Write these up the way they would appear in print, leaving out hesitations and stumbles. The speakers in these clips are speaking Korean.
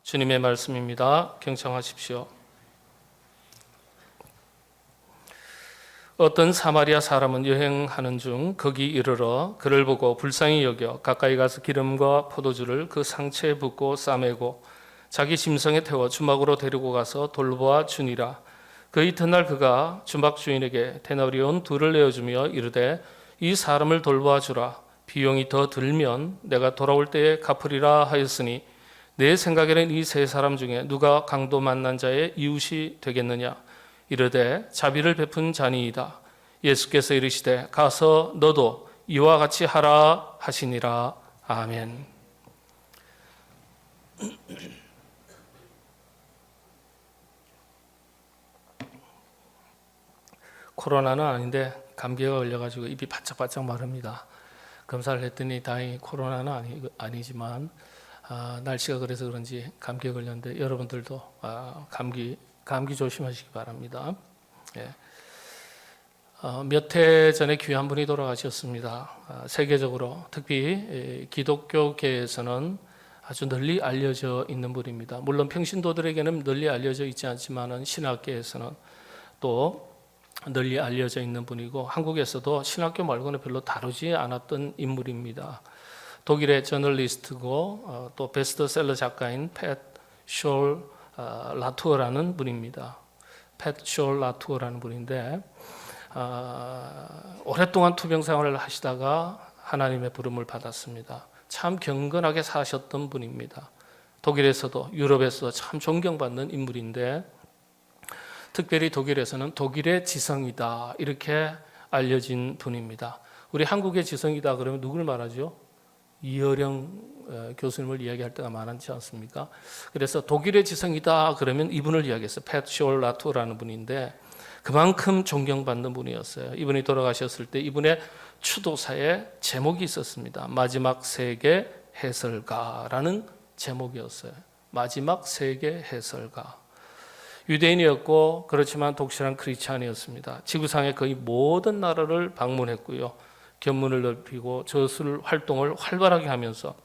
주님의 말씀입니다. 경청하십시오. 어떤 사마리아 사람은 여행하는 중 거기 이르러 그를 보고 불쌍히 여겨 가까이 가서 기름과 포도주를 그 상체에 붓고 싸매고 자기 짐승에 태워 주막으로 데리고 가서 돌보아 주니라. 그 이튿날 그가 주막 주인에게 데나리온 2를 내어주며 이르되 이 사람을 돌보아 주라. 비용이 더 들면 내가 돌아올 때에 갚으리라 하였으니 내 생각에는 이 세 사람 중에 누가 강도 만난 자의 이웃이 되겠느냐. 이르되 자비를 베푼 자니이다. 예수께서 이르시되 가서 너도 이와 같이 하라 하시니라. 아멘. 코로나는 아닌데 감기가 걸려가지고 입이 바짝바짝 마릅니다. 검사를 했더니 다행히 코로나는 아니지만 날씨가 그래서 그런지 감기에 걸렸는데 여러분들도 감기 조심하시기 바랍니다. 예. 몇 해 전에 귀한 분이 돌아가셨습니다. 세계적으로 특히 기독교계에서는 아주 널리 알려져 있는 분입니다. 물론 평신도들에게는 널리 알려져 있지 않지만 신학계에서는 또 널리 알려져 있는 분이고 한국에서도 신학교 말고는 별로 다루지 않았던 인물입니다. 독일의 저널리스트고 또 베스트셀러 작가인 팻쇼 라투어라는 분입니다. 팻쇼 라투어라는 분인데 오랫동안 투병 생활을 하시다가 하나님의 부름을 받았습니다. 참 경건하게 사셨던 분입니다. 독일에서도 유럽에서도 참 존경받는 인물인데 특별히 독일에서는 독일의 지성이다 이렇게 알려진 분입니다. 우리 한국의 지성이다 그러면 누굴 말하죠? 이어령 교수님을 이야기할 때가 많지 않습니까? 그래서 독일의 지성이다 그러면 이분을 이야기했어요. 팻쇼 라투어라는 분인데 그만큼 존경받는 분이었어요. 이분이 돌아가셨을 때 이분의 추도사에 제목이 있었습니다. 마지막 세계 해설가라는 제목이었어요. 마지막 세계 해설가. 유대인이었고 그렇지만 독실한 크리스찬이었습니다. 지구상의 거의 모든 나라를 방문했고요. 견문을 넓히고 저술 활동을 활발하게 하면서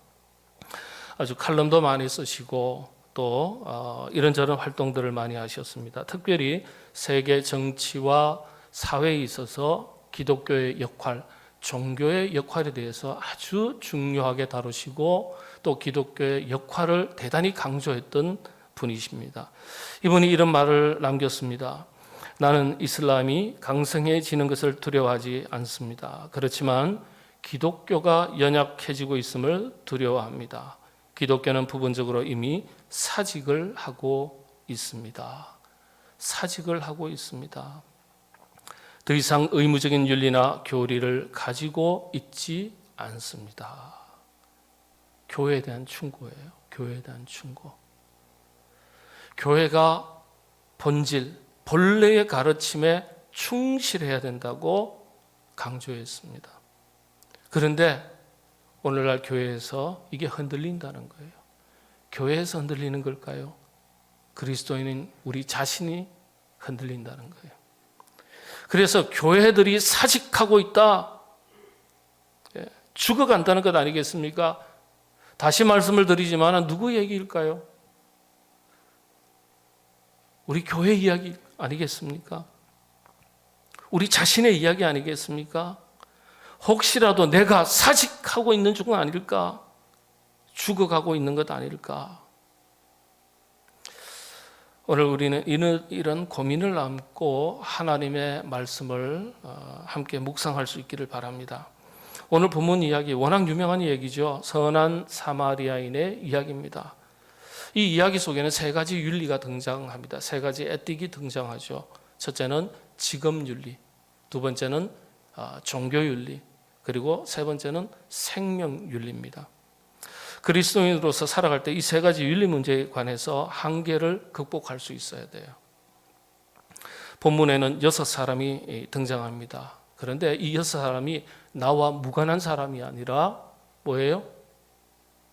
아주 칼럼도 많이 쓰시고 또 이런저런 활동들을 많이 하셨습니다. 특별히 세계 정치와 사회에 있어서 기독교의 역할, 종교의 역할에 대해서 아주 중요하게 다루시고 또 기독교의 역할을 대단히 강조했던 분이십니다. 이분이 이런 말을 남겼습니다. 나는 이슬람이 강성해지는 것을 두려워하지 않습니다. 그렇지만 기독교가 연약해지고 있음을 두려워합니다. 기독교는 부분적으로 이미 사직을 하고 있습니다. 사직을 하고 있습니다. 더 이상 의무적인 윤리나 교리를 가지고 있지 않습니다. 교회에 대한 충고예요. 교회에 대한 충고. 교회가 본질, 본래의 가르침에 충실해야 된다고 강조했습니다. 그런데 오늘날 교회에서 이게 흔들린다는 거예요. 교회에서 흔들리는 걸까요? 그리스도인인 우리 자신이 흔들린다는 거예요. 그래서 교회들이 사직하고 있다. 죽어간다는 것 아니겠습니까? 다시 말씀을 드리지만 누구 얘기일까요? 우리 교회 이야기 아니겠습니까? 우리 자신의 이야기 아니겠습니까? 혹시라도 내가 사직하고 있는 중 아닐까? 죽어가고 있는 것 아닐까? 오늘 우리는 이런 고민을 안고 하나님의 말씀을 함께 묵상할 수 있기를 바랍니다. 오늘 본문 이야기 워낙 유명한 얘기죠. 선한 사마리아인의 이야기입니다. 이 이야기 속에는 3가지 윤리가 등장합니다. 3가지 에틱이 등장하죠. 첫째는 직업윤리, 두 번째는 종교윤리, 그리고 세 번째는 생명윤리입니다. 그리스도인으로서 살아갈 때 이 3가지 윤리 문제에 관해서 한계를 극복할 수 있어야 돼요. 본문에는 6사람이 등장합니다. 그런데 이 6사람이 나와 무관한 사람이 아니라 뭐예요?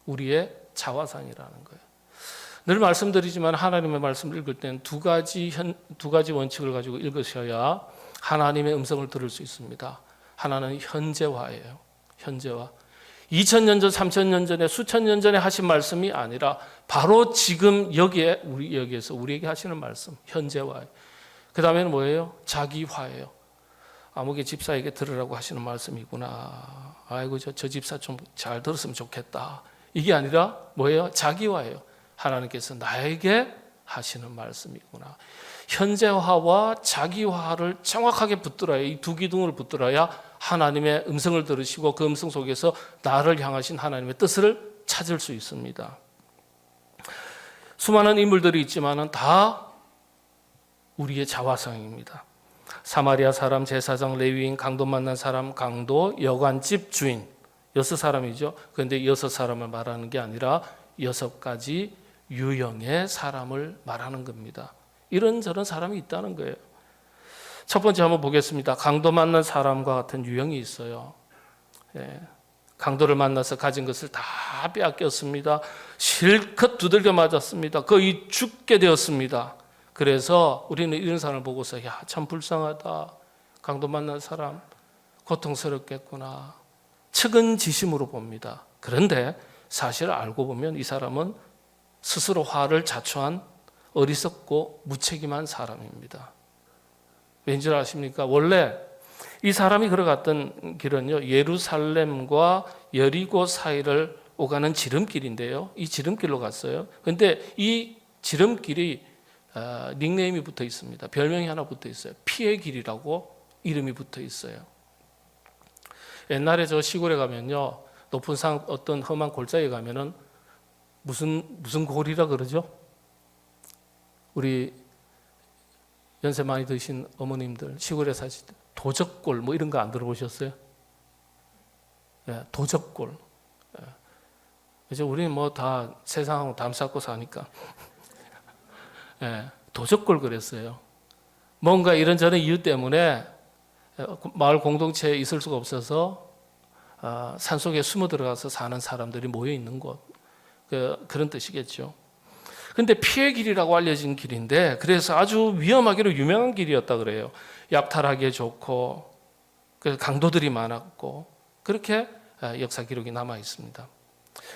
우리의 자화상이라는 거예요. 늘 말씀드리지만 하나님의 말씀을 읽을 때는 두 가지 원칙을 가지고 읽으셔야 하나님의 음성을 들을 수 있습니다. 하나는 현재화예요. 현재화. 2000년 전, 3000년 전에, 수천 년 전에 하신 말씀이 아니라 바로 지금 여기에서 우리에게 하시는 말씀, 현재화예요. 그 다음에는 뭐예요? 자기화예요. 아무개 집사에게 들으라고 하시는 말씀이구나. 아이고 저 집사 좀 잘 들었으면 좋겠다. 이게 아니라 뭐예요? 자기화예요. 하나님께서 나에게 하시는 말씀이구나. 현재화와 자기화를 정확하게 붙들어야, 이 두 기둥을 붙들어야 하나님의 음성을 들으시고 그 음성 속에서 나를 향하신 하나님의 뜻을 찾을 수 있습니다. 수많은 인물들이 있지만은 다 우리의 자화상입니다. 사마리아 사람, 제사장, 레위인, 강도 만난 사람, 강도, 여관집 주인, 6사람이죠. 그런데 6사람을 말하는 게 아니라 6가지 유형의 사람을 말하는 겁니다. 이런저런 사람이 있다는 거예요. 첫 번째 한번 보겠습니다. 강도 만난 사람과 같은 유형이 있어요. 강도를 만나서 가진 것을 다 빼앗겼습니다. 실컷 두들겨 맞았습니다. 거의 죽게 되었습니다. 그래서 우리는 이런 사람을 보고서 야, 참 불쌍하다. 강도 만난 사람 고통스럽겠구나. 측은지심으로 봅니다. 그런데 사실 알고 보면 이 사람은 스스로 화를 자초한 어리석고 무책임한 사람입니다. 왠지 아십니까? 원래 이 사람이 걸어갔던 길은요, 예루살렘과 여리고 사이를 오가는 지름길인데요. 이 지름길로 갔어요. 그런데 이 지름길이 닉네임이 붙어 있습니다. 별명이 하나 붙어 있어요. 피의 길이라고 이름이 붙어 있어요. 옛날에 저 시골에 가면요, 높은 산 어떤 험한 골짜기에 가면은 무슨 골이라 그러죠? 우리 연세 많이 드신 어머님들 시골에 사실 때 도적골 뭐 이런 거 안 들어보셨어요? 예, 도적골. 예. 이제 우리는 뭐 다 세상하고 담쌓고 사니까 예, 도적골 그랬어요. 뭔가 이런저런 이유 때문에 마을 공동체에 있을 수가 없어서 산속에 숨어 들어가서 사는 사람들이 모여 있는 곳, 그런 뜻이겠죠. 근데 피의 길이라고 알려진 길인데, 그래서 아주 위험하기로 유명한 길이었다 그래요. 약탈하기에 좋고 강도들이 많았고, 그렇게 역사 기록이 남아 있습니다.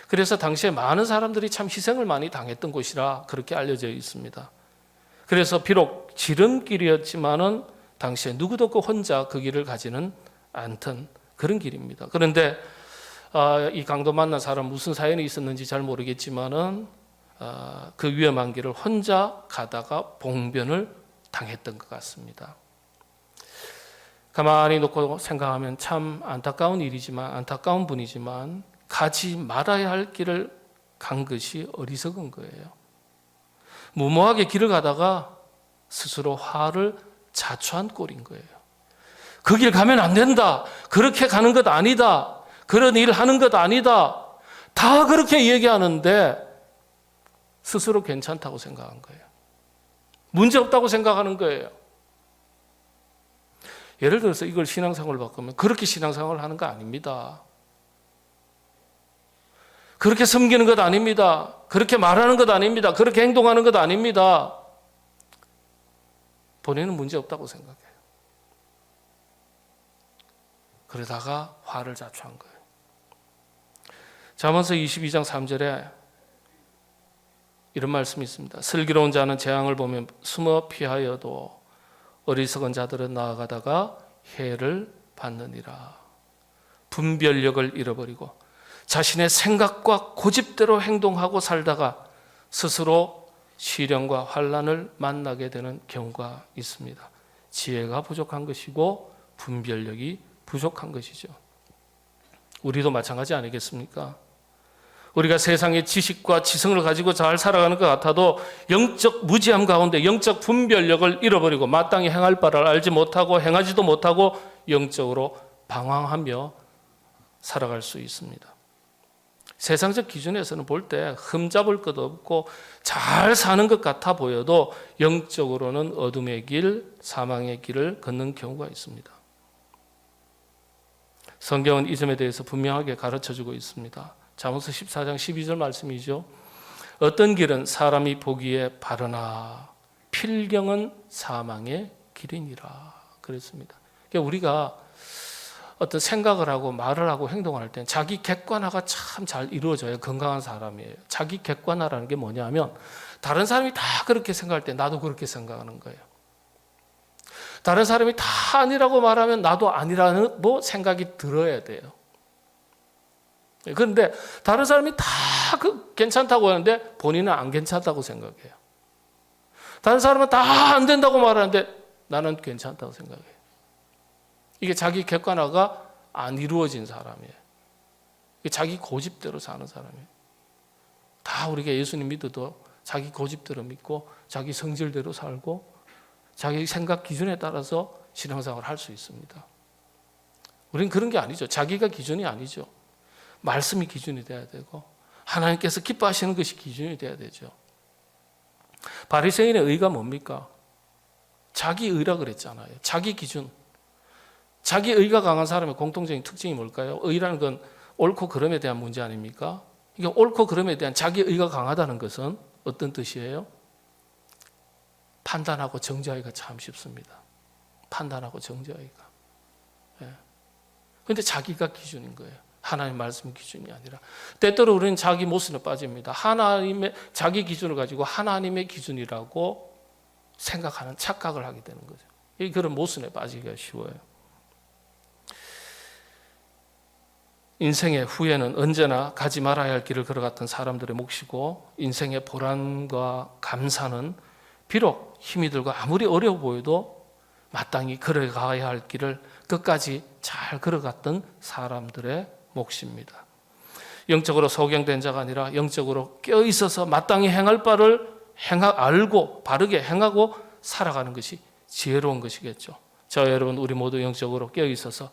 그래서 당시에 많은 사람들이 참 희생을 많이 당했던 곳이라 그렇게 알려져 있습니다. 그래서 비록 지름길이었지만은 당시에 누구도 혼자 그 길을 가지는 않던 그런 길입니다. 그런데 이 강도 만난 사람 무슨 사연이 있었는지 잘 모르겠지만은 그 위험한 길을 혼자 가다가 봉변을 당했던 것 같습니다. 가만히 놓고 생각하면 참 안타까운 일이지만, 안타까운 분이지만 가지 말아야 할 길을 간 것이 어리석은 거예요. 무모하게 길을 가다가 스스로 화를 자초한 꼴인 거예요. 그 길 가면 안 된다. 그렇게 가는 것 아니다. 그런 일 하는 것 아니다. 다 그렇게 얘기하는데 스스로 괜찮다고 생각한 거예요. 문제 없다고 생각하는 거예요. 예를 들어서 이걸 신앙생활로 바꾸면 그렇게 신앙생활을 하는 거 아닙니다. 그렇게 섬기는 것 아닙니다. 그렇게 말하는 것 아닙니다. 그렇게 행동하는 것 아닙니다. 본인은 문제 없다고 생각해요. 그러다가 화를 자초한 거예요. 잠언서 22장 3절에 이런 말씀이 있습니다. 슬기로운 자는 재앙을 보면 숨어 피하여도 어리석은 자들은 나아가다가 해를 받느니라. 분별력을 잃어버리고 자신의 생각과 고집대로 행동하고 살다가 스스로 시련과 환난을 만나게 되는 경우가 있습니다. 지혜가 부족한 것이고 분별력이 부족한 것이죠. 우리도 마찬가지 아니겠습니까? 우리가 세상의 지식과 지성을 가지고 잘 살아가는 것 같아도 영적 무지함 가운데 영적 분별력을 잃어버리고 마땅히 행할 바를 알지 못하고 행하지도 못하고 영적으로 방황하며 살아갈 수 있습니다. 세상적 기준에서는 볼 때 흠잡을 것 없고 잘 사는 것 같아 보여도 영적으로는 어둠의 길, 사망의 길을 걷는 경우가 있습니다. 성경은 이 점에 대해서 분명하게 가르쳐주고 있습니다. 잠언서 14장 12절 말씀이죠. 어떤 길은 사람이 보기에 바르나 필경은 사망의 길이니라 그랬습니다. 그러니까 우리가 어떤 생각을 하고 말을 하고 행동을 할 때는 자기 객관화가 참 잘 이루어져야 건강한 사람이에요. 자기 객관화라는 게 뭐냐면 다른 사람이 다 그렇게 생각할 때 나도 그렇게 생각하는 거예요. 다른 사람이 다 아니라고 말하면 나도 아니라는 생각이 들어야 돼요. 그런데 다른 사람이 다 괜찮다고 하는데 본인은 안 괜찮다고 생각해요. 다른 사람은 다 안 된다고 말하는데 나는 괜찮다고 생각해요. 이게 자기 객관화가 안 이루어진 사람이에요. 이게 자기 고집대로 사는 사람이에요. 다 우리가 예수님 믿어도 자기 고집대로 믿고 자기 성질대로 살고 자기 생각 기준에 따라서 신앙생활을 할 수 있습니다. 우리는 그런 게 아니죠. 자기가 기준이 아니죠. 말씀이 기준이 돼야 되고 하나님께서 기뻐하시는 것이 기준이 돼야 되죠. 바리새인의 의가 뭡니까? 자기 의라 그랬잖아요. 자기 기준. 자기 의가 강한 사람의 공통적인 특징이 뭘까요? 의라는 건 옳고 그름에 대한 문제 아닙니까? 이게 옳고 그름에 대한 자기 의가 강하다는 것은 어떤 뜻이에요? 판단하고 정죄하기가 참 쉽습니다. 판단하고 정죄하기가. 그런데 자기가 기준인 거예요. 하나님 말씀 기준이 아니라. 때때로 우리는 자기 모순에 빠집니다. 하나님의 자기 기준을 가지고 하나님의 기준이라고 생각하는 착각을 하게 되는 거죠. 그런 모순에 빠지기가 쉬워요. 인생의 후회는 언제나 가지 말아야 할 길을 걸어갔던 사람들의 몫이고 인생의 보람과 감사는 비록 힘이 들고 아무리 어려워 보여도 마땅히 걸어가야 할 길을 끝까지 잘 걸어갔던 사람들의 몫입니다. 영적으로 소경된 자가 아니라 영적으로 깨어있어서 마땅히 행할 바를 알고 바르게 행하고 살아가는 것이 지혜로운 것이겠죠. 저와 여러분 우리 모두 영적으로 깨어있어서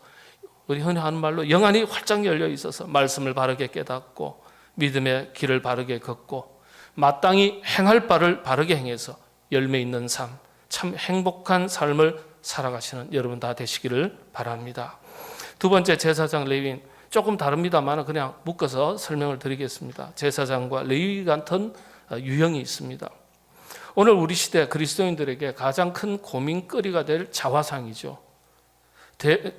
우리 흔히 하는 말로 영안이 활짝 열려 있어서 말씀을 바르게 깨닫고 믿음의 길을 바르게 걷고 마땅히 행할 바를 바르게 행해서 열매 있는 삶, 참 행복한 삶을 살아가시는 여러분 다 되시기를 바랍니다. 두 번째 제사장 레위인 조금 다릅니다만 그냥 묶어서 설명을 드리겠습니다. 제사장과 레위 같은 유형이 있습니다. 오늘 우리 시대 그리스도인들에게 가장 큰 고민거리가 될 자화상이죠.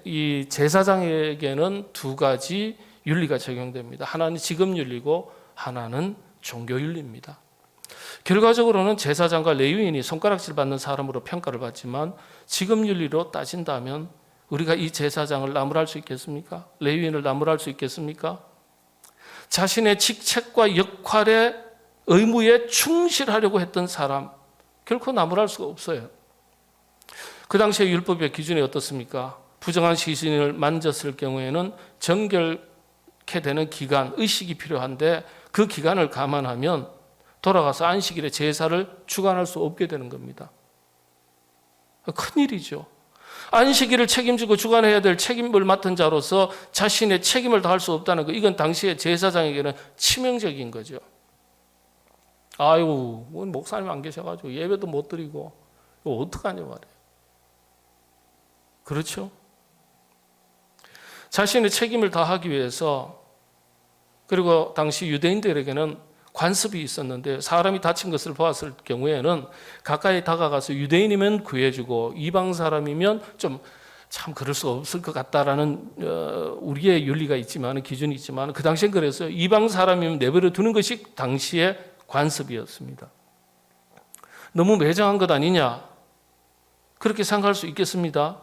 이 제사장에게는 두 가지 윤리가 적용됩니다. 하나는 직업윤리고 하나는 종교윤리입니다. 결과적으로는 제사장과 레위인이 손가락질 받는 사람으로 평가를 받지만 직업윤리로 따진다면 우리가 이 제사장을 나무랄 수 있겠습니까? 레위인을 나무랄 수 있겠습니까? 자신의 직책과 역할의 의무에 충실하려고 했던 사람 결코 나무랄 수가 없어요. 그 당시의 율법의 기준이 어떻습니까? 부정한 시신을 만졌을 경우에는 정결케 되는 기간, 의식이 필요한데 그 기간을 감안하면 돌아가서 안식일에 제사를 주관할 수 없게 되는 겁니다. 큰일이죠. 안식일을 책임지고 주관해야 될 책임을 맡은 자로서 자신의 책임을 다할 수 없다는 거, 이건 당시의 제사장에게는 치명적인 거죠. 아이고, 목사님 안 계셔가지고 예배도 못 드리고 이거 어떡하냐 말이에요. 그렇죠? 자신의 책임을 다하기 위해서, 그리고 당시 유대인들에게는 관습이 있었는데 사람이 다친 것을 보았을 경우에는 가까이 다가가서 유대인이면 구해주고 이방 사람이면 좀 참 그럴 수 없을 것 같다라는 우리의 윤리가 있지만, 기준이 있지만 그 당시엔 그래서 이방 사람이면 내버려 두는 것이 당시의 관습이었습니다. 너무 매정한 것 아니냐 그렇게 생각할 수 있겠습니다.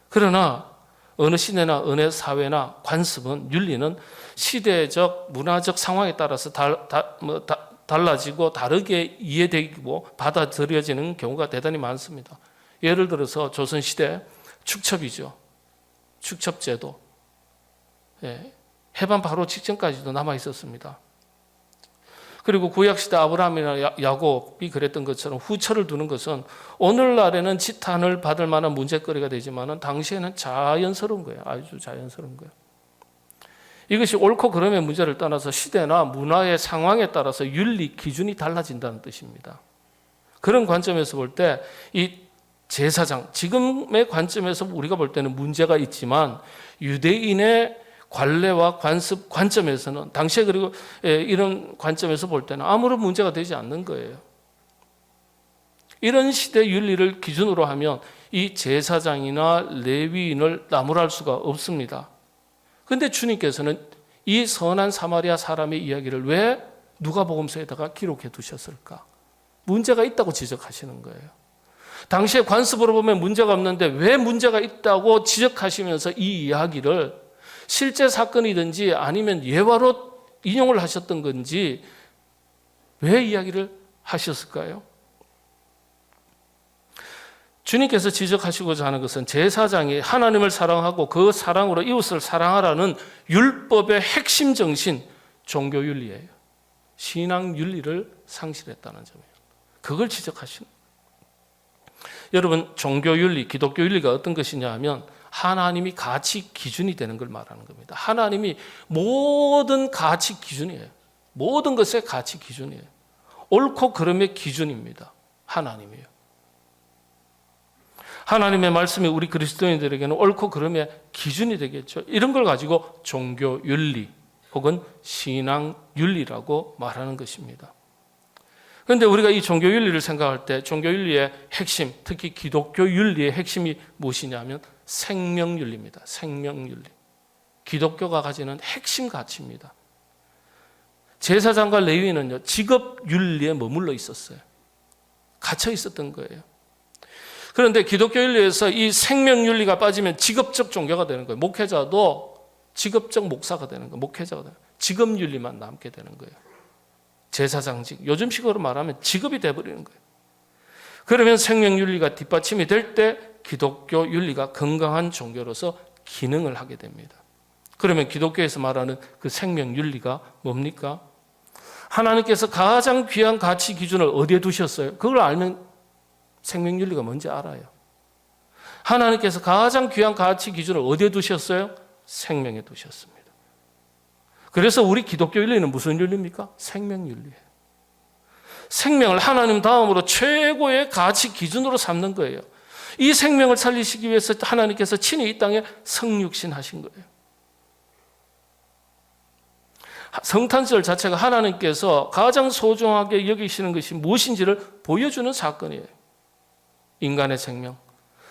그러나 어느 시대나 어느 사회나 관습은, 윤리는 시대적 문화적 상황에 따라서 달라지고 다르게 이해되고 받아들여지는 경우가 대단히 많습니다. 예를 들어서 조선시대 축첩이죠. 축첩제도. 해방 바로 직전까지도 남아 있었습니다. 그리고 구약시대 아브라함이나 야곱이 그랬던 것처럼 후처를 두는 것은 오늘날에는 지탄을 받을 만한 문제거리가 되지만 당시에는 자연스러운 거예요. 아주 자연스러운 거예요. 이것이 옳고 그름의 문제를 떠나서 시대나 문화의 상황에 따라서 윤리 기준이 달라진다는 뜻입니다. 그런 관점에서 볼 때 이 제사장, 지금의 관점에서 우리가 볼 때는 문제가 있지만 유대인의 관례와 관습 관점에서는, 당시에 그리고 이런 관점에서 볼 때는 아무런 문제가 되지 않는 거예요. 이런 시대 윤리를 기준으로 하면 이 제사장이나 레위인을 나무랄 수가 없습니다. 그런데 주님께서는 이 선한 사마리아 사람의 이야기를 왜 누가복음서에다가 기록해 두셨을까? 문제가 있다고 지적하시는 거예요. 당시에 관습으로 보면 문제가 없는데 왜 문제가 있다고 지적하시면서 이 이야기를 실제 사건이든지 아니면 예화로 인용을 하셨던 건지 왜 이야기를 하셨을까요? 주님께서 지적하시고자 하는 것은 제사장이 하나님을 사랑하고 그 사랑으로 이웃을 사랑하라는 율법의 핵심 정신, 종교윤리예요. 신앙윤리를 상실했다는 점이에요. 그걸 지적하시는 거예요. 여러분, 종교윤리, 기독교윤리가 어떤 것이냐 하면 하나님이 가치 기준이 되는 걸 말하는 겁니다. 하나님이 모든 가치 기준이에요. 모든 것의 가치 기준이에요. 옳고 그름의 기준입니다. 하나님이에요. 하나님의 말씀이 우리 그리스도인들에게는 옳고 그름의 기준이 되겠죠. 이런 걸 가지고 종교윤리 혹은 신앙윤리라고 말하는 것입니다. 그런데 우리가 이 종교윤리를 생각할 때 종교윤리의 핵심, 특히 기독교윤리의 핵심이 무엇이냐면 생명윤리입니다. 생명윤리. 기독교가 가지는 핵심 가치입니다. 제사장과 레위인은요, 직업윤리에 머물러 있었어요. 갇혀 있었던 거예요. 그런데 기독교윤리에서 이 생명윤리가 빠지면 직업적 종교가 되는 거예요. 목회자도 직업적 목사가 되는 거예요. 목회자가 되는 거예요. 직업윤리만 남게 되는 거예요. 제사장직, 요즘식으로 말하면 직업이 돼버리는 거예요. 그러면 생명윤리가 뒷받침이 될 때 기독교윤리가 건강한 종교로서 기능을 하게 됩니다. 그러면 기독교에서 말하는 그 생명윤리가 뭡니까? 하나님께서 가장 귀한 가치 기준을 어디에 두셨어요? 그걸 알면 생명윤리가 뭔지 알아요. 하나님께서 가장 귀한 가치 기준을 어디에 두셨어요? 생명에 두셨습니다. 그래서 우리 기독교 윤리는 무슨 윤리입니까? 생명윤리예요. 생명을 하나님 다음으로 최고의 가치 기준으로 삼는 거예요. 이 생명을 살리시기 위해서 하나님께서 친히 이 땅에 성육신 하신 거예요. 성탄절 자체가 하나님께서 가장 소중하게 여기시는 것이 무엇인지를 보여주는 사건이에요. 인간의 생명,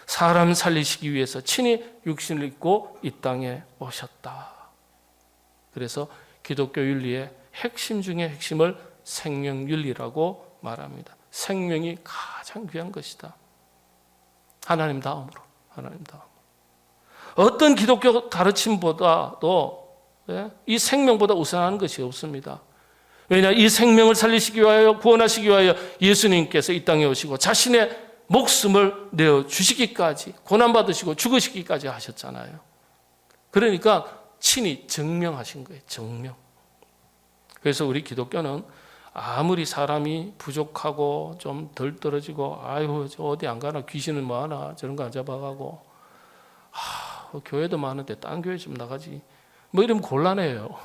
사람 살리시기 위해서 친히 육신을 입고 이 땅에 오셨다. 그래서 기독교 윤리의 핵심 중의 핵심을 생명윤리라고 말합니다. 생명이 가장 귀한 것이다. 하나님 다음으로. 어떤 기독교 가르침보다도 이 생명보다 우선하는 것이 없습니다. 왜냐, 이 생명을 살리시기 위하여, 구원하시기 위하여 예수님께서 이 땅에 오시고 자신의 목숨을 내어주시기까지, 고난받으시고 죽으시기까지 하셨잖아요. 그러니까 친히 증명하신 거예요. 증명. 그래서 우리 기독교는 아무리 사람이 부족하고 좀 덜 떨어지고, 아유 저 어디 안 가나, 귀신은 뭐 하나, 저런 거 안 잡아가고, 교회도 많은데 딴 교회 좀 나가지, 뭐 이러면 곤란해요.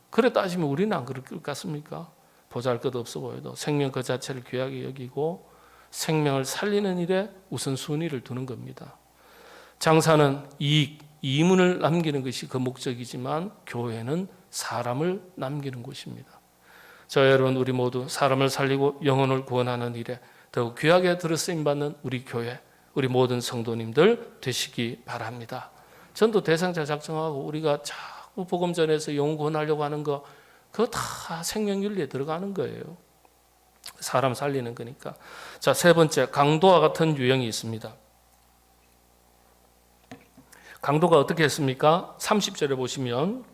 그래 따지면 우리는 안 그럴 것 같습니까? 보잘것없어 보여도 생명 그 자체를 귀하게 여기고 생명을 살리는 일에 우선순위를 두는 겁니다. 장사는 이익, 이문을 남기는 것이 그 목적이지만 교회는 사람을 남기는 곳입니다. 저 여러분, 우리 모두 사람을 살리고 영혼을 구원하는 일에 더욱 귀하게 들으심받는 우리 교회, 우리 모든 성도님들 되시기 바랍니다. 전도 대상자 작정하고 우리가 자꾸 복음 전해서 영혼 구원하려고 하는 거, 그거 다 생명윤리에 들어가는 거예요. 사람 살리는 거니까. 자, 세 번째, 강도와 같은 유형이 있습니다. 강도가 어떻게 했습니까? 30절에 보시면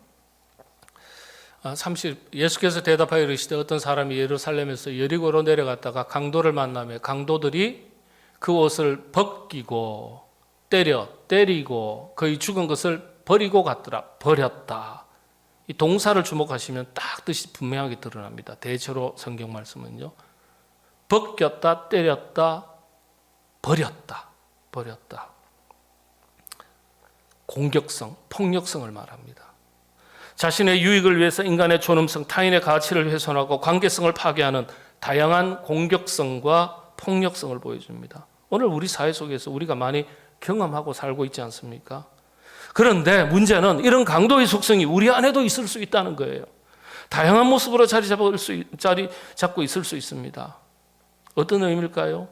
예수께서 대답하여 이르시되 어떤 사람이 예루살렘에서 여리고로 내려갔다가 강도를 만나며 강도들이 그 옷을 벗기고 때리고 거의 죽은 것을 버리고 갔더라. 버렸다. 이 동사를 주목하시면 딱 뜻이 분명하게 드러납니다. 대체로 성경 말씀은요, 벗겼다, 때렸다, 버렸다. 공격성, 폭력성을 말합니다. 자신의 유익을 위해서 인간의 존엄성, 타인의 가치를 훼손하고 관계성을 파괴하는 다양한 공격성과 폭력성을 보여줍니다. 오늘 우리 사회 속에서 우리가 많이 경험하고 살고 있지 않습니까? 그런데 문제는 이런 강도의 속성이 우리 안에도 있을 수 있다는 거예요. 다양한 모습으로 자리 잡고 있을 수 있습니다. 어떤 의미일까요?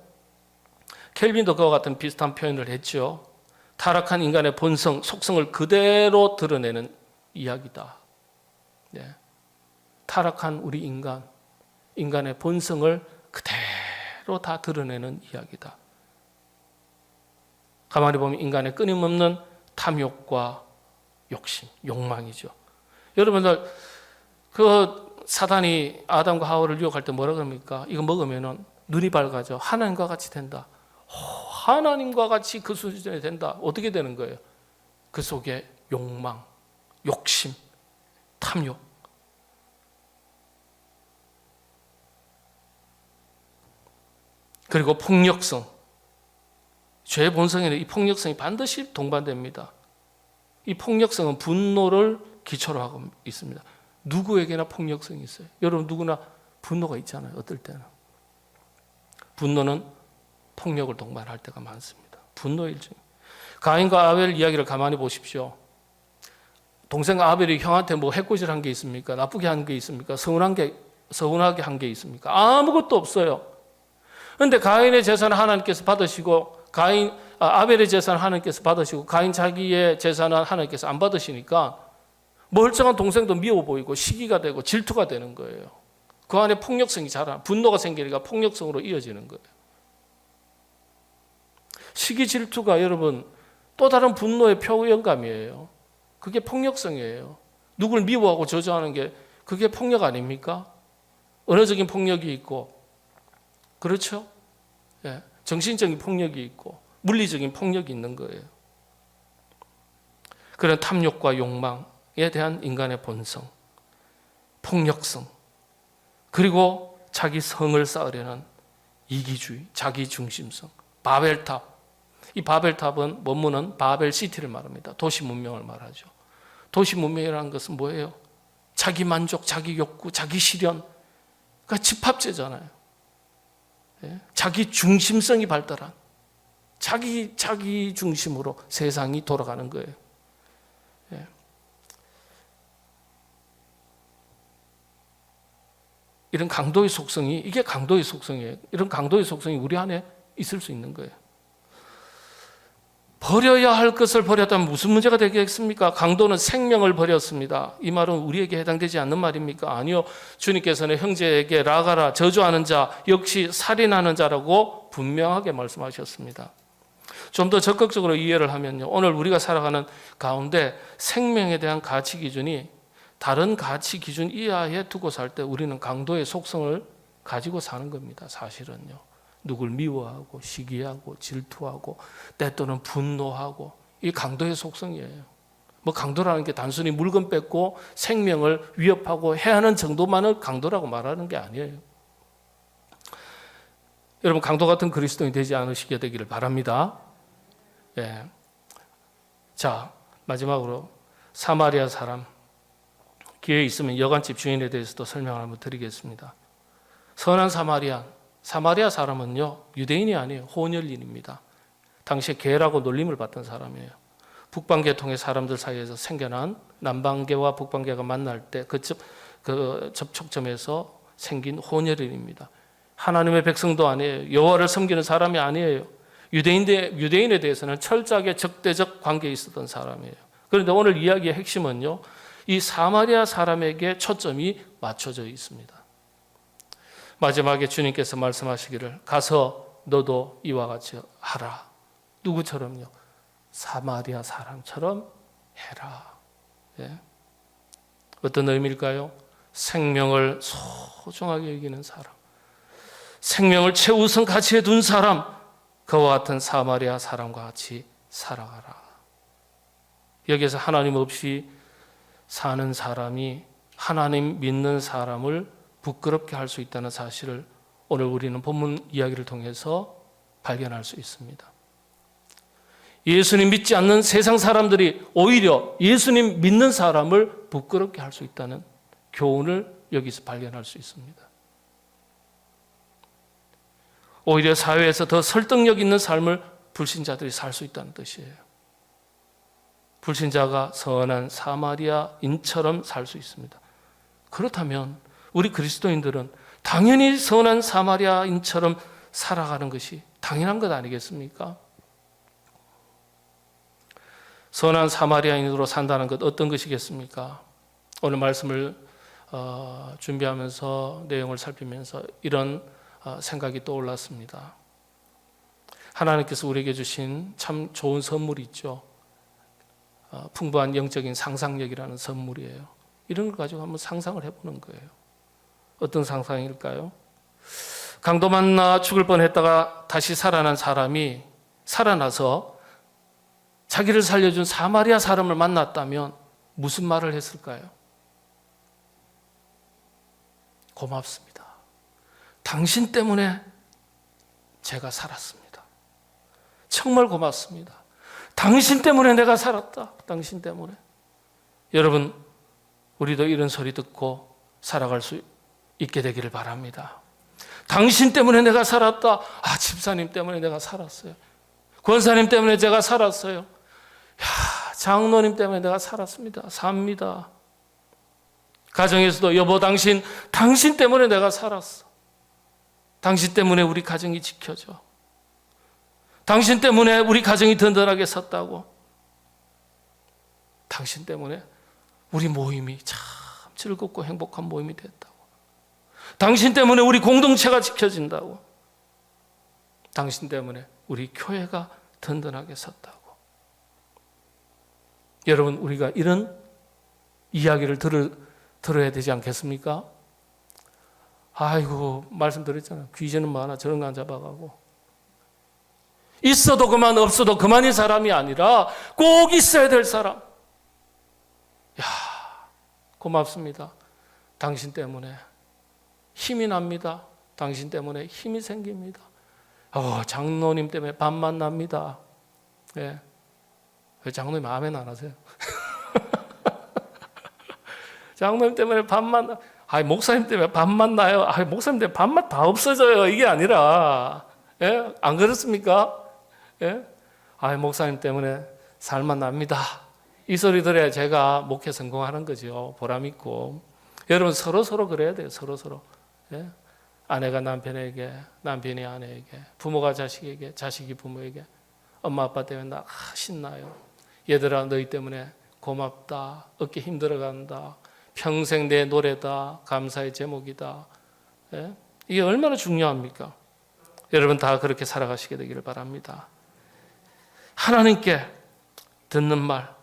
켈빈도 그와 같은 비슷한 표현을 했죠. 타락한 인간의 본성, 속성을 그대로 드러내는 이야기다. 네. 타락한 우리 인간의 본성을 그대로 다 드러내는 이야기다. 가만히 보면 인간의 끊임없는 탐욕과 욕심, 욕망이죠. 여러분들 그 사단이 아담과 하와를 유혹할 때 뭐라 그럽니까? 이거 먹으면 눈이 밝아져. 하나님과 같이 된다. 하나님과 같이 그 수준이 된다. 어떻게 되는 거예요? 그 속에 욕망, 욕심, 탐욕. 그리고 폭력성. 죄의 본성에는 이 폭력성이 반드시 동반됩니다. 이 폭력성은 분노를 기초로 하고 있습니다. 누구에게나 폭력성이 있어요. 여러분 누구나 분노가 있잖아요. 어떨 때는. 분노는 폭력을 동반할 때가 많습니다. 분노의 일종. 가인과 아벨 이야기를 가만히 보십시오. 동생 아벨이 형한테 뭐 해코지를 한 게 있습니까? 나쁘게 한 게 있습니까? 서운하게 한 게 있습니까? 아무것도 없어요. 그런데 가인의 재산을 하나님께서 받으시고 아벨의 재산을 하나님께서 받으시고 가인 자기의 재산을 하나님께서 안 받으시니까 멀쩡한 동생도 미워 보이고 시기가 되고 질투가 되는 거예요. 그 안에 폭력성이 분노가 생기니까 폭력성으로 이어지는 거예요. 시기 질투가 여러분 또 다른 분노의 표현감이에요. 그게 폭력성이에요. 누굴 미워하고 저주하는 게 그게 폭력 아닙니까? 언어적인 폭력이 있고 그렇죠? 예, 정신적인 폭력이 있고 물리적인 폭력이 있는 거예요. 그런 탐욕과 욕망에 대한 인간의 본성, 폭력성, 그리고 자기 성을 쌓으려는 이기주의, 자기중심성, 바벨탑. 이 바벨탑은 원문은 바벨시티를 말합니다. 도시 문명을 말하죠. 도시 문명이라는 것은 뭐예요? 자기 만족, 자기 욕구, 자기 실현. 그러니까 집합제잖아요. 예? 자기 중심성이 발달한 자기 중심으로 세상이 돌아가는 거예요. 예. 이런 강도의 속성이 이게 강도의 속성이에요. 이런 강도의 속성이 우리 안에 있을 수 있는 거예요. 버려야 할 것을 버렸다면 무슨 문제가 되겠습니까? 강도는 생명을 버렸습니다. 이 말은 우리에게 해당되지 않는 말입니까? 아니요. 주님께서는 형제에게 라가라 저주하는 자 역시 살인하는 자라고 분명하게 말씀하셨습니다. 좀 더 적극적으로 이해를 하면요. 오늘 우리가 살아가는 가운데 생명에 대한 가치 기준이 다른 가치 기준 이하에 두고 살 때 우리는 강도의 속성을 가지고 사는 겁니다. 사실은요. 누굴 미워하고 시기하고 질투하고 때또는 분노하고 이 강도의 속성이에요. 뭐 강도라는 게 단순히 물건 뺏고 생명을 위협하고 해하는 정도만을 강도라고 말하는 게 아니에요. 여러분 강도 같은 그리스도인이 되지 않으시게 되기를 바랍니다. 예. 자, 마지막으로 사마리아 사람 기회 있으면 여관집 주인에 대해서도 설명을 한번 드리겠습니다. 선한 사마리아 사람은요 유대인이 아니에요. 혼혈인입니다. 당시에 개라고 놀림을 받던 사람이에요. 북방계통의 사람들 사이에서 생겨난 남방계와 북방계가 만날 때 그 접촉점에서 생긴 혼혈인입니다. 하나님의 백성도 아니에요. 여호와를 섬기는 사람이 아니에요. 유대인에 대해서는 철저하게 적대적 관계에 있었던 사람이에요. 그런데 오늘 이야기의 핵심은요 이 사마리아 사람에게 초점이 맞춰져 있습니다. 마지막에 주님께서 말씀하시기를 가서 너도 이와 같이 하라. 누구처럼요? 사마리아 사람처럼 해라. 예? 어떤 의미일까요? 생명을 소중하게 여기는 사람, 생명을 최우선 가치에 둔 사람, 그와 같은 사마리아 사람과 같이 살아가라. 여기서 하나님 없이 사는 사람이 하나님 믿는 사람을 부끄럽게 할 수 있다는 사실을 오늘 우리는 본문 이야기를 통해서 발견할 수 있습니다. 예수님 믿지 않는 세상 사람들이 오히려 예수님 믿는 사람을 부끄럽게 할 수 있다는 교훈을 여기서 발견할 수 있습니다. 오히려 사회에서 더 설득력 있는 삶을 불신자들이 살 수 있다는 뜻이에요. 불신자가 선한 사마리아인처럼 살 수 있습니다. 그렇다면 우리 그리스도인들은 당연히 선한 사마리아인처럼 살아가는 것이 당연한 것 아니겠습니까? 선한 사마리아인으로 산다는 것 어떤 것이겠습니까? 오늘 말씀을 준비하면서 내용을 살피면서 이런 생각이 떠올랐습니다. 하나님께서 우리에게 주신 참 좋은 선물이 있죠. 풍부한 영적인 상상력이라는 선물이에요. 이런 걸 가지고 한번 상상을 해보는 거예요. 어떤 상상일까요? 강도 만나 죽을 뻔했다가 다시 살아난 사람이 살아나서 자기를 살려준 사마리아 사람을 만났다면 무슨 말을 했을까요? 고맙습니다. 당신 때문에 제가 살았습니다. 정말 고맙습니다. 당신 때문에 내가 살았다. 당신 때문에. 여러분, 우리도 이런 소리 듣고 살아갈 수 있게 되기를 바랍니다. 당신 때문에 내가 살았다. 집사님 때문에 내가 살았어요. 권사님 때문에 제가 살았어요. 장로님 때문에 내가 살았습니다. 삽니다. 가정에서도 여보 당신 때문에 내가 살았어. 당신 때문에 우리 가정이 지켜져. 당신 때문에 우리 가정이 든든하게 섰다고. 당신 때문에 우리 모임이 참 즐겁고 행복한 모임이 됐다고. 당신 때문에 우리 공동체가 지켜진다고. 당신 때문에 우리 교회가 든든하게 섰다고. 여러분, 우리가 이런 이야기를 들어야 되지 않겠습니까? 아이고, 말씀드렸잖아요. 귀재는 많아 저런 거 안 잡아가고. 있어도 그만 없어도 그만인 사람이 아니라 꼭 있어야 될 사람. 고맙습니다. 당신 때문에 힘이 납니다. 당신 때문에 힘이 생깁니다. 장로님 때문에 밤만 납니다. 예. 왜 장로님 아멘 안 하세요? 장로님 때문에 밤만 나. 목사님 때문에 밤만 나요. 목사님 때문에 밤만 다 없어져요. 이게 아니라, 예? 안 그렇습니까? 예? 목사님 때문에 살만 납니다. 이 소리 들어야 제가 목회 성공하는 거죠. 보람 있고. 여러분, 서로 그래야 돼요. 서로. 예? 아내가 남편에게, 남편이 아내에게, 부모가 자식에게, 자식이 부모에게, 엄마 아빠 때문에 나 신나요. 얘들아, 너희 때문에 고맙다. 어깨 힘들어간다. 평생 내 노래다. 감사의 제목이다. 예? 이게 얼마나 중요합니까? 여러분 다 그렇게 살아가시게 되기를 바랍니다. 하나님께 듣는 말.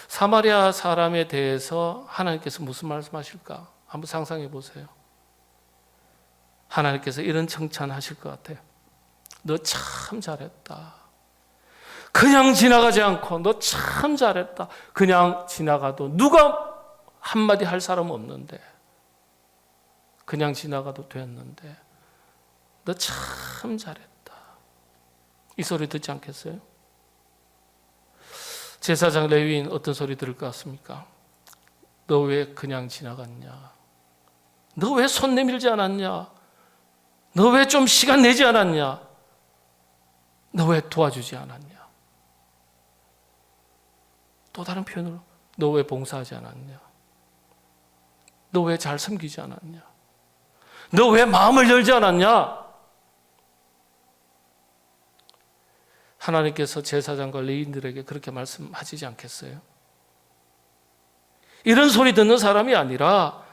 사마리아 사람에 대해서 하나님께서 무슨 말씀하실까? 한번 상상해 보세요. 하나님께서 이런 칭찬하실 것 같아요. 너 참 잘했다. 그냥 지나가지 않고 너 참 잘했다. 그냥 지나가도 누가 한마디 할 사람 없는데, 그냥 지나가도 됐는데 너 참 잘했다. 이 소리 듣지 않겠어요? 제사장 레위인 어떤 소리 들을 것 같습니까? 너 왜 그냥 지나갔냐? 너 왜 손 내밀지 않았냐? 너 왜 좀 시간 내지 않았냐? 너 왜 도와주지 않았냐? 또 다른 표현으로 너 왜 봉사하지 않았냐? 너 왜 잘 섬기지 않았냐? 너 왜 마음을 열지 않았냐? 하나님께서 제사장과 레위인들에게 그렇게 말씀하시지 않겠어요? 이런 소리 듣는 사람이 아니라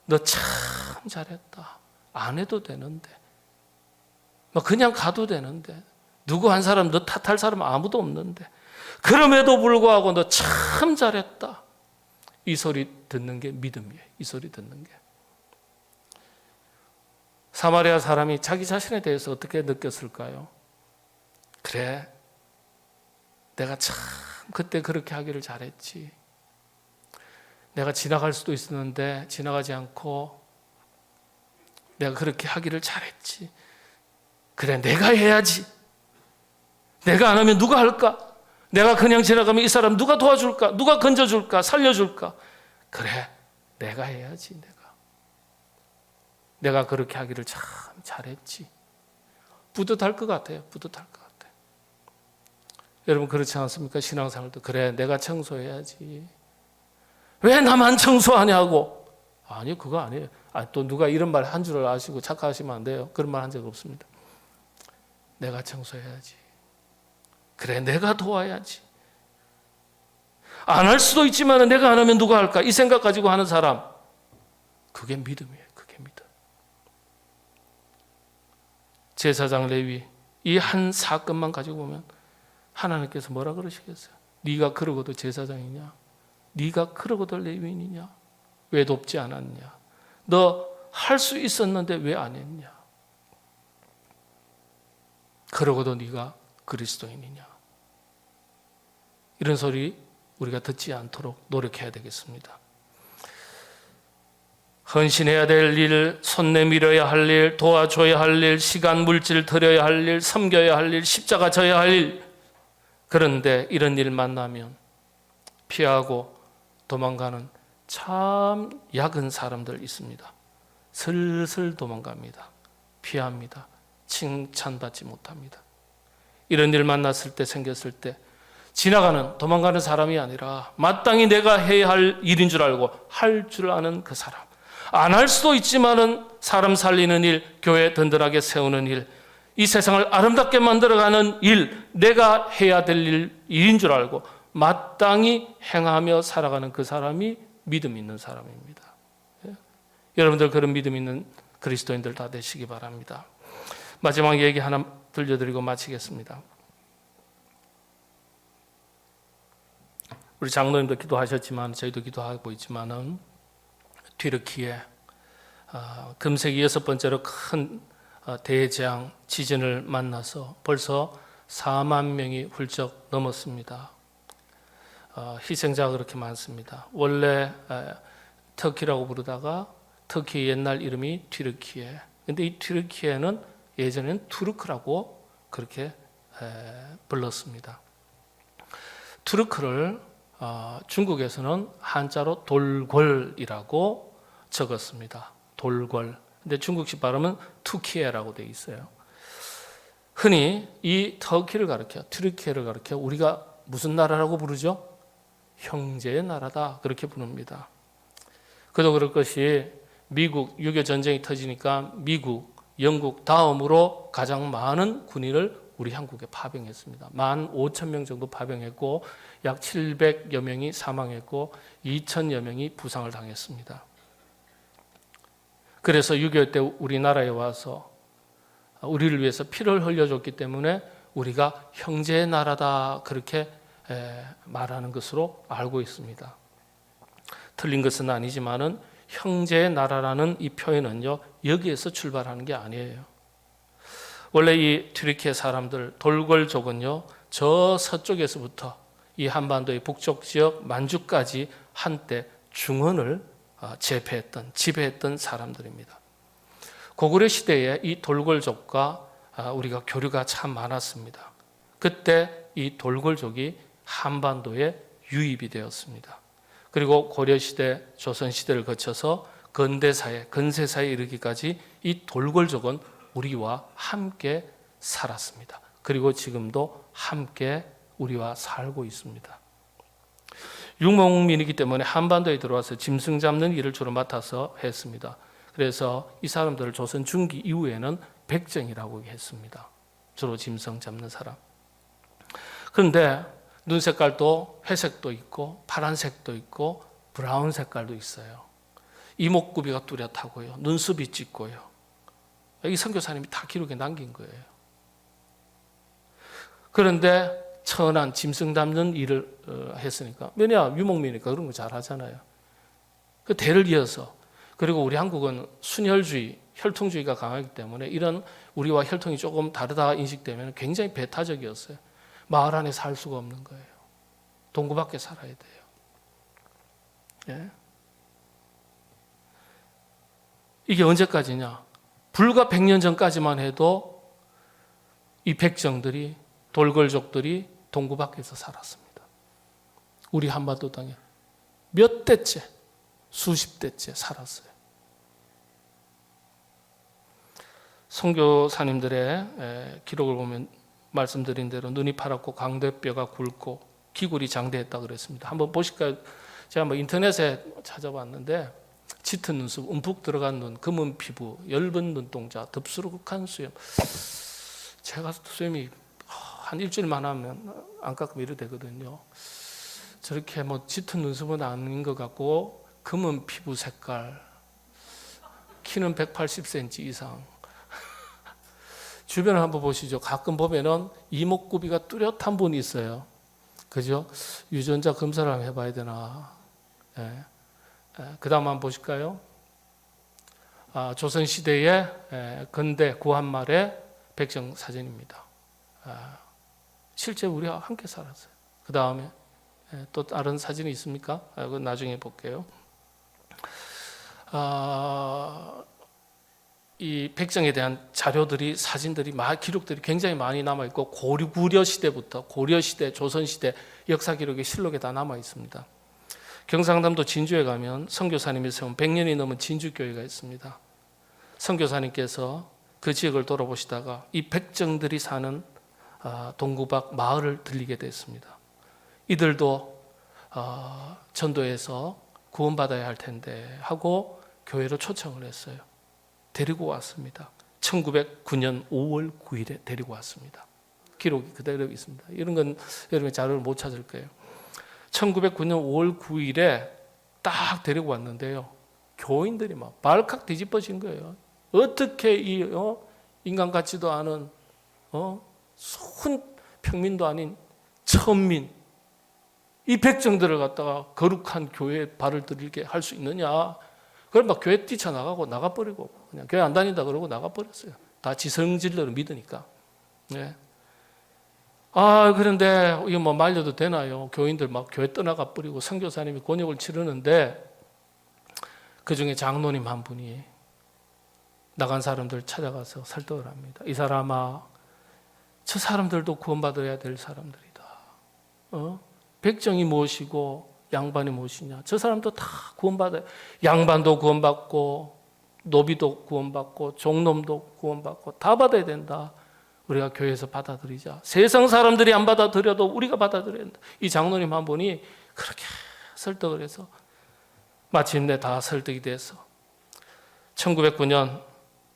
너 참 잘했다. 안 해도 되는데. 그냥 가도 되는데. 누구 한 사람, 너 탓할 사람 아무도 없는데. 그럼에도 불구하고 너 참 잘했다. 이 소리 듣는 게 믿음이에요. 이 소리 듣는 게. 사마리아 사람이 자기 자신에 대해서 어떻게 느꼈을까요? 그래, 내가 참 그때 그렇게 하기를 잘했지. 내가 지나갈 수도 있었는데 지나가지 않고 내가 그렇게 하기를 잘했지. 그래, 내가 해야지. 내가 안 하면 누가 할까? 내가 그냥 지나가면 이 사람 누가 도와줄까? 누가 건져줄까? 살려줄까? 그래, 내가 해야지. 내가 그렇게 하기를 참 잘했지. 뿌듯할 것 같아요. 뿌듯할 것 같아요. 여러분 그렇지 않습니까? 신앙생활도 그래, 내가 청소해야지. 왜 나만 청소하냐고. 아니, 그거 아니에요. 또 누가 이런 말 한 줄을 아시고 착각하시면 안 돼요. 그런 말 한 적 없습니다. 내가 청소해야지. 그래, 내가 도와야지. 안 할 수도 있지만 내가 안 하면 누가 할까? 이 생각 가지고 하는 사람, 그게 믿음이에요. 그게 믿음. 제사장 레위, 이 한 사건만 가지고 보면 하나님께서 뭐라 그러시겠어요? 네가 그러고도 제사장이냐? 네가 그러고도 레위인이냐? 왜 돕지 않았냐? 너 할 수 있었는데 왜 안 했냐? 그러고도 네가 그리스도인이냐? 이런 소리 우리가 듣지 않도록 노력해야 되겠습니다. 헌신해야 될 일, 손 내밀어야 할 일, 도와줘야 할 일, 시간, 물질 들여야 할 일, 섬겨야 할 일, 십자가 져야 할 일. 그런데 이런 일 만나면 피하고 도망가는 참 약은 사람들 있습니다. 슬슬 도망갑니다. 피합니다. 칭찬받지 못합니다. 이런 일 만났을 때, 생겼을 때 지나가는, 도망가는 사람이 아니라 마땅히 내가 해야 할 일인 줄 알고 할 줄 아는 그 사람. 안 할 수도 있지만은 사람 살리는 일, 교회 든든하게 세우는 일, 이 세상을 아름답게 만들어가는 일, 내가 해야 될 일인 줄 알고 마땅히 행하며 살아가는 그 사람이 믿음 있는 사람입니다. 여러분들 그런 믿음 있는 그리스도인들 다 되시기 바랍니다. 마지막 얘기 하나 들려드리고 마치겠습니다. 우리 장로님도 기도하셨지만 저희도 기도하고 있지만은 튀르키예 금세기 6번째로 큰 대재앙 지진을 만나서 벌써 4만 명이 훌쩍 넘었습니다. 희생자가 그렇게 많습니다. 원래 터키라고 부르다가 터키 옛날 이름이 튀르키예. 근데 이 튀르키예는 예전에는 투르크라고 그렇게 불렀습니다. 투르크를 중국에서는 한자로 돌궐이라고 적었습니다. 돌궐. 근데 중국식 발음은 투키에라고 되어 있어요. 흔히 이 터키를 가리켜, 튀르키예를 가리켜 우리가 무슨 나라라고 부르죠? 형제의 나라다. 그렇게 부릅니다. 그도 그럴 것이 미국 6.25 전쟁이 터지니까 미국, 영국 다음으로 가장 많은 군인을 우리 한국에 파병했습니다. 15,000명 정도 파병했고 약 700여 명이 사망했고 2,000여 명이 부상을 당했습니다. 그래서 6.25 때 우리나라에 와서 우리를 위해서 피를 흘려줬기 때문에 우리가 형제의 나라다 그렇게 말하는 것으로 알고 있습니다. 틀린 것은 아니지만은 형제의 나라라는 이 표현은요 여기에서 출발하는 게 아니에요. 원래 이 튀르키예 사람들 돌궐족은요 저 서쪽에서부터 이 한반도의 북쪽 지역 만주까지 한때 중원을 지배했던 사람들입니다. 고구려 시대에 이 돌궐족과 우리가 교류가 참 많았습니다. 그때 이 돌궐족이 한반도에 유입이 되었습니다. 그리고 고려시대, 조선시대를 거쳐서 근대사회, 근세사에 이르기까지 이 돌궐족은 우리와 함께 살았습니다. 그리고 지금도 함께 우리와 살고 있습니다. 유목민이기 때문에 한반도에 들어와서 짐승 잡는 일을 주로 맡아서 했습니다. 그래서 이 사람들을 조선 중기 이후에는 백정이라고 했습니다. 주로 짐승 잡는 사람. 그런데 눈 색깔도 회색도 있고 파란색도 있고 브라운 색깔도 있어요. 이목구비가 뚜렷하고요. 눈썹이 짙고요. 이 선교사님이 다 기록에 남긴 거예요. 그런데 천한 짐승 잡는 일을 했으니까 왜냐 유목민이니까 그런 거 잘 하잖아요. 그 대를 이어서 그리고 우리 한국은 순혈주의, 혈통주의가 강하기 때문에 이런 우리와 혈통이 조금 다르다 인식되면 굉장히 배타적이었어요. 마을 안에 살 수가 없는 거예요. 동구 밖에 살아야 돼요. 예? 이게 언제까지냐? 불과 100년 전까지만 해도 이 백정들이 돌궐족들이 동구 밖에서 살았습니다. 우리 한반도 땅에 몇 대째, 수십 대째 살았어요. 선교사님들의 기록을 보면 말씀드린 대로 눈이 파랗고 광대뼈가 굵고 기골이 장대했다 그랬습니다. 한번 보실까요? 제가 뭐 인터넷에 찾아봤는데 짙은 눈썹, 움푹 들어간 눈, 검은 피부, 엷은 눈동자, 덥수룩한 수염. 제가 선생님이 한 일주일만 하면 안 깎으면 이래 되거든요. 저렇게 뭐 짙은 눈썹은 아닌 것 같고 검은 피부 색깔, 키는 180cm 이상. 주변을 한번 보시죠. 가끔 보면은 이목구비가 뚜렷한 분이 있어요. 그죠? 유전자 검사를 한번 해봐야 되나. 예. 그 다음 한번 보실까요? 조선시대의 근대 구한말의 백정 사진입니다. 실제 우리와 함께 살았어요. 그 다음에 또 다른 사진이 있습니까? 그건 나중에 볼게요. 이 백정에 대한 자료들이, 사진들이, 기록들이 굉장히 많이 남아 있고 고려 시대부터 고려 시대, 조선 시대 역사 기록이 실록에 다 남아 있습니다. 경상남도 진주에 가면 선교사님이 세운 100년이 넘은 진주교회가 있습니다. 선교사님께서 그 지역을 돌아보시다가 이 백정들이 사는 동구박 마을을 들리게 됐습니다. 이들도 전도해서 구원받아야 할 텐데 하고 교회로 초청을 했어요. 데리고 왔습니다. 1909년 5월 9일에 데리고 왔습니다. 기록이 그대로 있습니다. 이런 건 여러분이 자료를 못 찾을 거예요. 1909년 5월 9일에 딱 데리고 왔는데요. 교인들이 막 발칵 뒤집어진 거예요. 어떻게 이 인간 같지도 않은 순 평민도 아닌 천민, 이 백정들을 갖다가 거룩한 교회에 발을 들이게 할 수 있느냐. 그걸 막 교회 뛰쳐나가고 나가버리고 그냥 교회 안 다닌다 그러고 나가버렸어요. 다 지성질로 믿으니까. 네. 그런데 이거 뭐 말려도 되나요? 교인들 막 교회 떠나가 버리고 선교사님이 곤욕을 치르는데 그 중에 장로님 한 분이 나간 사람들 찾아가서 설득을 합니다. 이 사람아, 저 사람들도 구원받아야 될 사람들이다. 백정이 무엇이고 양반이 무엇이냐. 저 사람도 다 구원받아요. 양반도 구원받고 노비도 구원받고 종놈도 구원받고 다 받아야 된다. 우리가 교회에서 받아들이자. 세상 사람들이 안 받아들여도 우리가 받아들여야 된다. 이 장로님 한 분이 그렇게 설득을 해서 마침내 다 설득이 돼서 1909년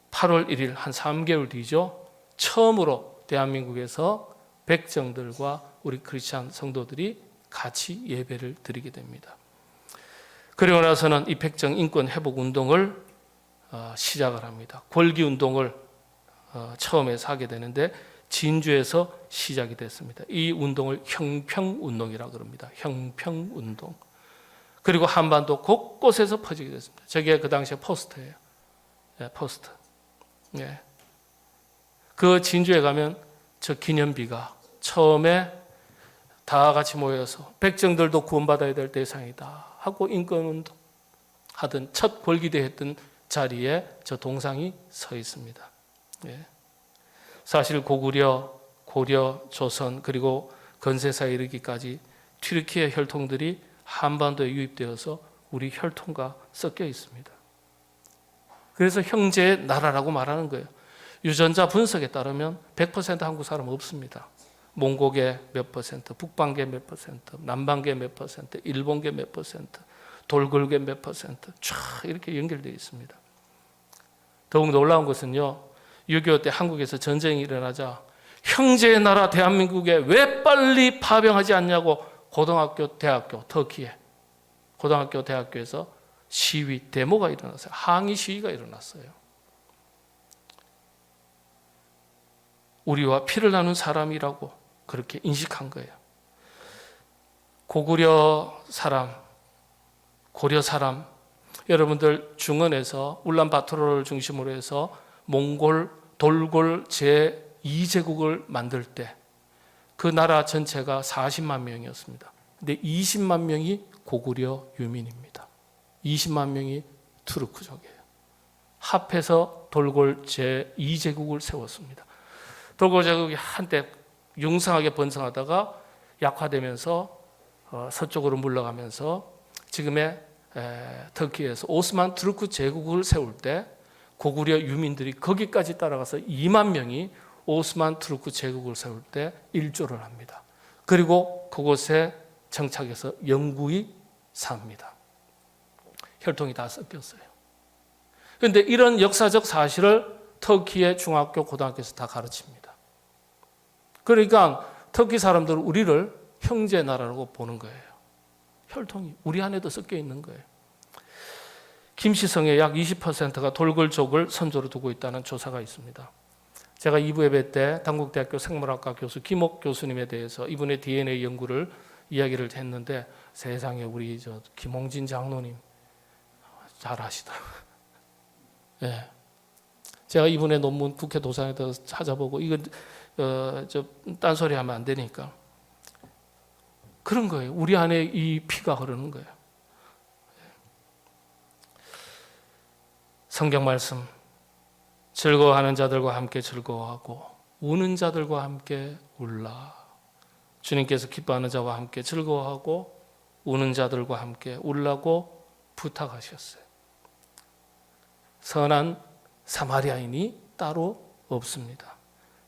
8월 1일 한 3개월 뒤죠. 처음으로 대한민국에서 백정들과 우리 크리스찬 성도들이 같이 예배를 드리게 됩니다. 그리고 나서는 이 백정 인권 회복 운동을 시작을 합니다. 골기 운동을 처음에서 하게 되는데 진주에서 시작이 됐습니다. 이 운동을 형평운동이라고 그럽니다. 형평운동. 그리고 한반도 곳곳에서 퍼지게 됐습니다. 저게 그 당시에 포스터예요. 포스터. 예. 그 진주에 가면 저 기념비가 처음에 다 같이 모여서 백정들도 구원받아야 될 대상이다 하고 인권운동 하던 첫 골기대 했던 자리에 저 동상이 서 있습니다. 예. 사실 고구려, 고려, 조선 그리고 건세사에 이르기까지 튀르키예 혈통들이 한반도에 유입되어서 우리 혈통과 섞여 있습니다. 그래서 형제의 나라라고 말하는 거예요. 유전자 분석에 따르면 100% 한국 사람 없습니다. 몽고계 몇 퍼센트, 북방계 몇 퍼센트, 남방계 몇 퍼센트, 일본계 몇 퍼센트, 돌골계 몇 퍼센트 쫙 이렇게 연결되어 있습니다. 더욱 놀라운 것은요. 6.25 때 한국에서 전쟁이 일어나자 형제의 나라 대한민국에 왜 빨리 파병하지 않냐고 고등학교, 대학교, 터키에 고등학교, 대학교에서 시위, 데모가 일어났어요. 항의 시위가 일어났어요. 우리와 피를 나눈 사람이라고 그렇게 인식한 거예요. 고구려 사람, 고려 사람, 여러분들 중원에서 울란바토르를 중심으로 해서 몽골, 돌골 제2제국을 만들 때 그 나라 전체가 40만 명이었습니다. 근데 20만 명이 고구려 유민입니다. 20만 명이 투르크족이에요. 합해서 돌골 제2제국을 세웠습니다. 돌골 제국이 한때 융성하게 번성하다가 약화되면서 서쪽으로 물러가면서 지금의 터키에서 오스만 투르크 제국을 세울 때 고구려 유민들이 거기까지 따라가서 2만 명이 오스만 투르크 제국을 세울 때 일조를 합니다. 그리고 그곳에 정착해서 영구히 삽니다. 혈통이 다 섞였어요. 그런데 이런 역사적 사실을 터키의 중학교, 고등학교에서 다 가르칩니다. 그러니까 터키 사람들은 우리를 형제 나라라고 보는 거예요. 혈통이 우리 안에도 섞여 있는 거예요. 김시성의 약 20%가 돌글족을 선조로 두고 있다는 조사가 있습니다. 제가 2부 예배 때 단국대학교 생물학과 교수 김옥 교수님에 대해서 이분의 DNA 연구를 이야기를 했는데 세상에 우리 김홍진 장로님 잘 아시더라고요. 네. 제가 이분의 논문 국회 도서관에서 찾아보고 이거 딴소리 하면 안 되니까 그런 거예요. 우리 안에 이 피가 흐르는 거예요. 성경 말씀 즐거워하는 자들과 함께 즐거워하고 우는 자들과 함께 울라. 주님께서 기뻐하는 자와 함께 즐거워하고 우는 자들과 함께 울라고 부탁하셨어요. 선한 사마리아인이 따로 없습니다.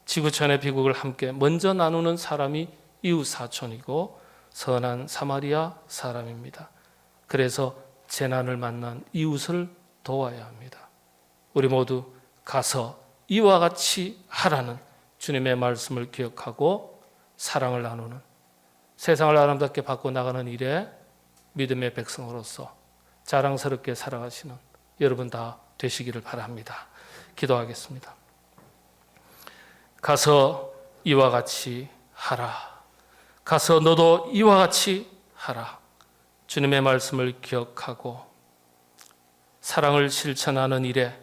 지구촌의 비극을 함께 먼저 나누는 사람이 이웃 사촌이고 선한 사마리아 사람입니다. 그래서 재난을 만난 이웃을 도와야 합니다. 우리 모두 가서 이와 같이 하라는 주님의 말씀을 기억하고 사랑을 나누는 세상을 아름답게 바꿔 나가는 일에 믿음의 백성으로서 자랑스럽게 살아가시는 여러분 다 되시기를 바랍니다. 기도하겠습니다. 가서 이와 같이 하라. 가서 너도 이와 같이 하라. 주님의 말씀을 기억하고 사랑을 실천하는 일에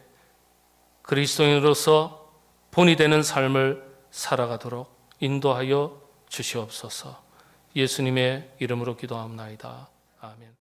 그리스도인으로서 본이 되는 삶을 살아가도록 인도하여 주시옵소서. 예수님의 이름으로 기도합나이다. 아멘.